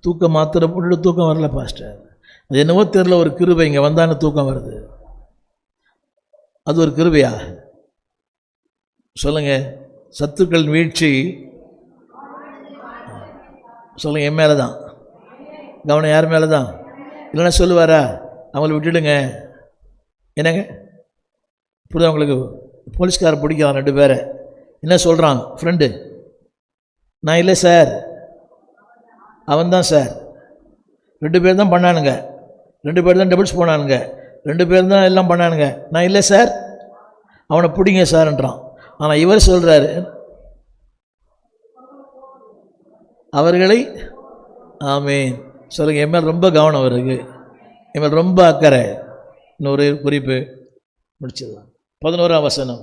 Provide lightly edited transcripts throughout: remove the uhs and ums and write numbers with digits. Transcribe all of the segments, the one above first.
தூக்கம் மாத்திரை போட்டு தூக்கம் வரல பாஸ்டர். அது என்னவோ தெரியல, ஒரு கிருபை, இங்கே வந்தான்னு தூக்கம் வருது. அது ஒரு கிருபையா? சொல்லுங்க. சத்துக்கள் வீழ்ச்சி சொல்லுங்க, என் மேலே தான். கவனம் யார் மேலே தான்? இல்லைன்னா சொல்லுவாரா அவங்கள விட்டுடுங்க? என்னங்க புரியுது உங்களுக்கு? போலீஸ்காரர் பிடிக்கிறான் 2 பேரை, என்ன சொல்கிறான் ஃப்ரெண்டு? நான் இல்லை சார், அவன் தான் சார். 2 பேர் தான் பண்ணானுங்க, 2 பேர் தான் டபுள்ஸ் போனானுங்க, 2 பேர் தான் எல்லாம் பண்ணானுங்க. நான் இல்லை சார், அவனை பிடிங்க சார்ன்றான். ஆனால் இவர் சொல்கிறாரு அவர்களை. ஆமீன் சொல்லுங்கள். என் மேல் ரொம்ப கவனம் வருது, என் மேல் ரொம்ப அக்கறை. இன்னொரு குறிப்பு முடிச்சதுதான். 11ஆம் வசனம்.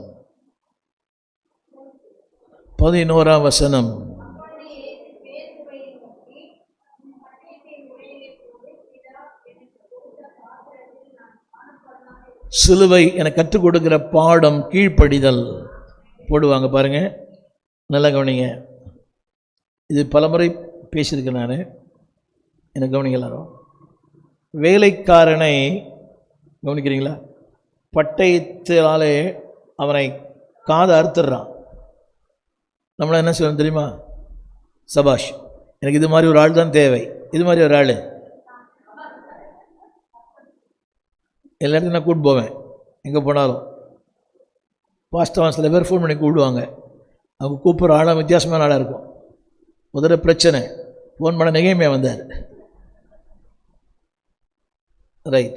11ஆம் வசனம். சிலுவை எனக்கு கற்றுக் கொடுக்கிற பாடம் கீழ்ப்படிதல். போடுவாங்க பாருங்க, நல்லா கவனிங்க. இது பலமுறை பேசியிருக்கேன் நான், எனக்கு கவனிங்க எல்லாரும். வேலைக்காரனை கவனிக்கிறீங்களா? பட்டயத்தினாலே அவனை காதை அறுத்துடுறான். நம்மள என்ன சொல்லணும் தெரியுமா? சபாஷ், எனக்கு இது மாதிரி ஒரு ஆள் தான் தேவை. இது மாதிரி ஒரு ஆள் எல்லா இடத்துலையும் நான் கூப்பிட்டு போவேன். எங்கே போனாலும் பாஸ்டவன் சில பேர் ஃபோன் பண்ணி கூப்பிடுவாங்க. அவங்க கூப்பிட்ற ஆளாக வித்தியாசமான ஆளாக இருக்கும். முதல்ல பிரச்சனை, ஃபோன் பண்ண நெகேமியா வந்தார். ரைட்,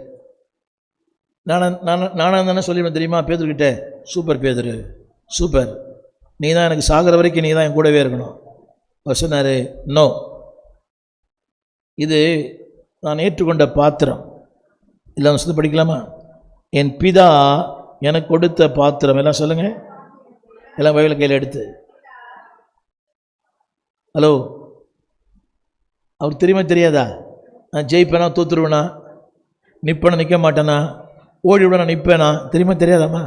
நானும் தானே சொல்லிடுவேன் தெரியுமா பேதுருக்கிட்ட, சூப்பர் பேதுரு சூப்பர், நீ தான் எனக்கு சாகிற வரைக்கும் நீ தான் என் கூடவே இருக்கணும். அவர் சொன்னார், நோ, இது நான் ஏற்றுக்கொண்ட பாத்திரம். இல்லை சொல்லி படிக்கலாமா? என் பிதா எனக்கு கொடுத்த பாத்திரம். எல்லாம் சொல்லுங்கள், எல்லாம் வயலில் கையில் எடுத்து. ஹலோ, அவர் தெரியுமா தெரியாதா? நான் ஜெயிப்பேனா தோத்துருவேனா, நிற்பேனா நிற்க மாட்டேனா, ஓடி விட நான் நிற்பேனா, தெரியுமா தெரியாதாம்மா?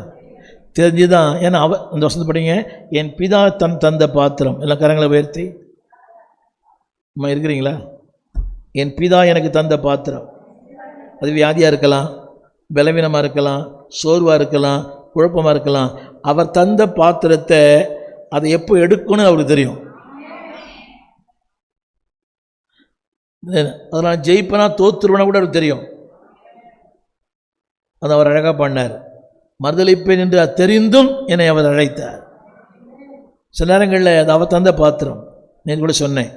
தெரிஞ்சுதான். ஏன்னா அந்த வசனத்தை படிங்க. என் பிதா தந்த பாத்திரம். எல்லாம் கரங்களை உயர்த்தி. அம்மா இருக்கிறீங்களா? என் பிதா எனக்கு தந்த பாத்திரம். அது வியாதியாக இருக்கலாம், பலவீனமாக இருக்கலாம், சோர்வாக இருக்கலாம், குழப்பமாக இருக்கலாம். அவர் தந்த பாத்திரத்தை அதை எப்போ எடுக்கணும்னு அவருக்கு தெரியும். அதனால் ஜெயிப்பனா தோத்துருவனா கூட அவருக்கு தெரியும். அது அவர் அழகாக பண்ணார். மறுதளிப்பேன் என்று தெரிந்தும் என்னை அவர் அழைத்தார். சில நேரங்களில் அது அவர் தந்த பாத்திரம். நான் கூட சொன்னேன்.